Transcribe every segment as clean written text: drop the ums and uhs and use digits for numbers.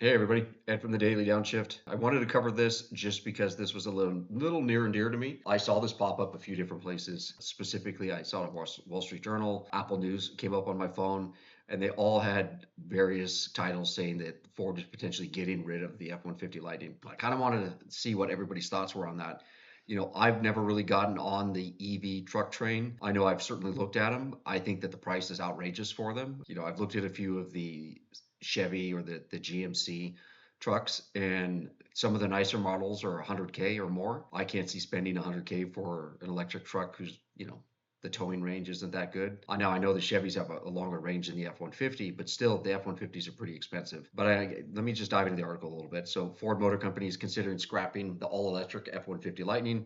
Hey everybody, Ed from the Daily Downshift. I wanted to cover this just because this was a little near and dear to me. I saw this pop up a few different places. Specifically, I saw it on Wall Street Journal, Apple News came up on my phone, and they all had various titles saying that Ford is potentially getting rid of the F-150 Lightning. I kind of wanted to see what everybody's thoughts were on that. I've never really gotten on the EV truck train. I know I've certainly looked at them. I think that the price is outrageous for them. I've looked at a few of the Chevy or the GMC trucks, and some of the nicer models are 100K or more. I can't see spending 100K for an electric truck who's the towing range isn't that good. I know the Chevys have a longer range than the F-150, but still the F-150s are pretty expensive. But let me just dive into the article a little bit. So Ford Motor Company is considering scrapping the all-electric F-150 Lightning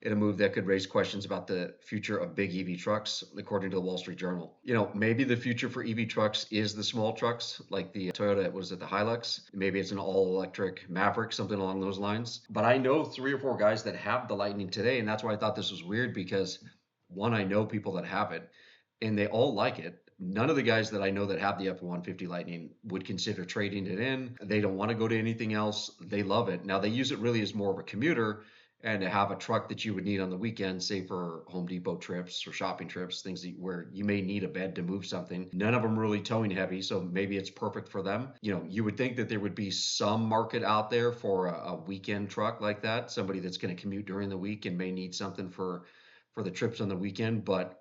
in a move that could raise questions about the future of big EV trucks, according to the Wall Street Journal. Maybe the future for EV trucks is the small trucks, like the Toyota, was it the Hilux? Maybe it's an all-electric Maverick, something along those lines. But I know 3 or 4 guys that have the Lightning today, and that's why I thought this was weird because one, I know people that have it, and they all like it. None of the guys that I know that have the F-150 Lightning would consider trading it in. They don't want to go to anything else. They love it. Now, they use it really as more of a commuter and to have a truck that you would need on the weekend, say for Home Depot trips or shopping trips, where you may need a bed to move something. None of them really towing heavy, so maybe it's perfect for them. You would think that there would be some market out there for a weekend truck like that, somebody that's going to commute during the week and may need something for the trips on the weekend. But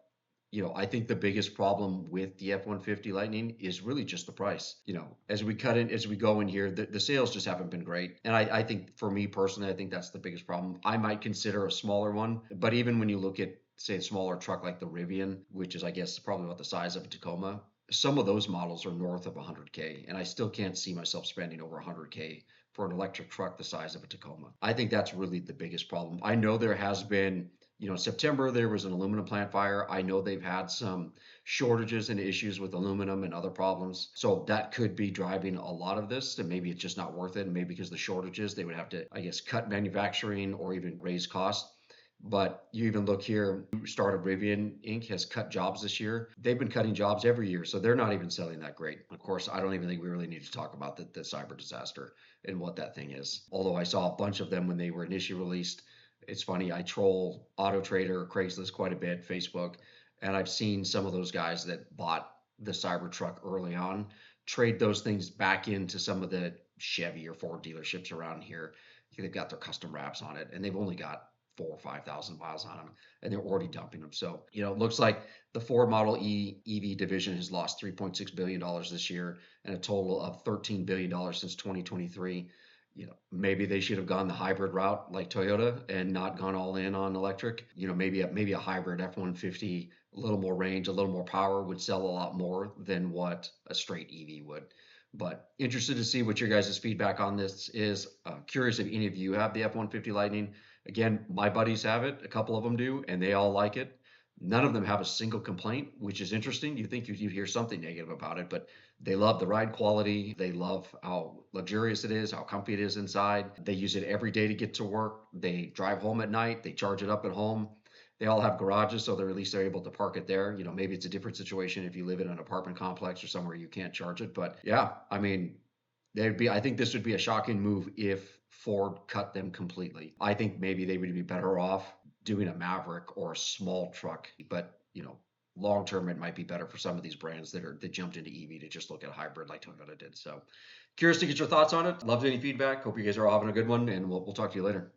I think the biggest problem with the F-150 Lightning is really just the price. As we go in here, the sales just haven't been great. And I think for me personally, I think that's the biggest problem. I might consider a smaller one, but even when you look at, say, a smaller truck like the Rivian, which is, I guess, probably about the size of a Tacoma, some of those models are north of 100K, and I still can't see myself spending over 100K for an electric truck the size of a Tacoma. I think that's really the biggest problem. I know there has been, September there was an aluminum plant fire. I know they've had some shortages and issues with aluminum and other problems. So that could be driving a lot of this, and maybe it's just not worth it. And maybe because of the shortages, they would have to, I guess, cut manufacturing or even raise costs. But you even look here, started Rivian Inc. has cut jobs this year. They've been cutting jobs every year, so they're not even selling that great. Of course, I don't even think we really need to talk about the cyber disaster and what that thing is. Although I saw a bunch of them when they were initially released. It's funny, I troll Auto Trader, Craigslist quite a bit, Facebook, and I've seen some of those guys that bought the Cybertruck early on trade those things back into some of the Chevy or Ford dealerships around here. They've got their custom wraps on it, and they've only got 4 or 5 thousand miles on them, and they're already dumping them. So, it looks like the Ford Model E EV division has lost $3.6 billion this year and a total of $13 billion since 2023. Maybe they should have gone the hybrid route like Toyota and not gone all in on electric. Maybe a hybrid F-150, a little more range, a little more power would sell a lot more than what a straight EV would. But interested to see what your guys' feedback on this is. Curious if any of you have the F-150 Lightning. Again, my buddies have it. A couple of them do, and they all like it. None of them have a single complaint, which is interesting. You think you'd hear something negative about it, but they love the ride quality. They love how luxurious it is, how comfy it is inside. They use it every day to get to work. They drive home at night. They charge it up at home. They all have garages, so at least they're able to park it there. Maybe it's a different situation if you live in an apartment complex or somewhere you can't charge it. But yeah, I mean, I think this would be a shocking move if Ford cut them completely. I think maybe they would be better off doing a Maverick or a small truck, but long term it might be better for some of these brands that jumped into EV to just look at a hybrid like Toyota did. So curious to get your thoughts on it. Loved any feedback. Hope you guys are all having a good one, and we'll talk to you later.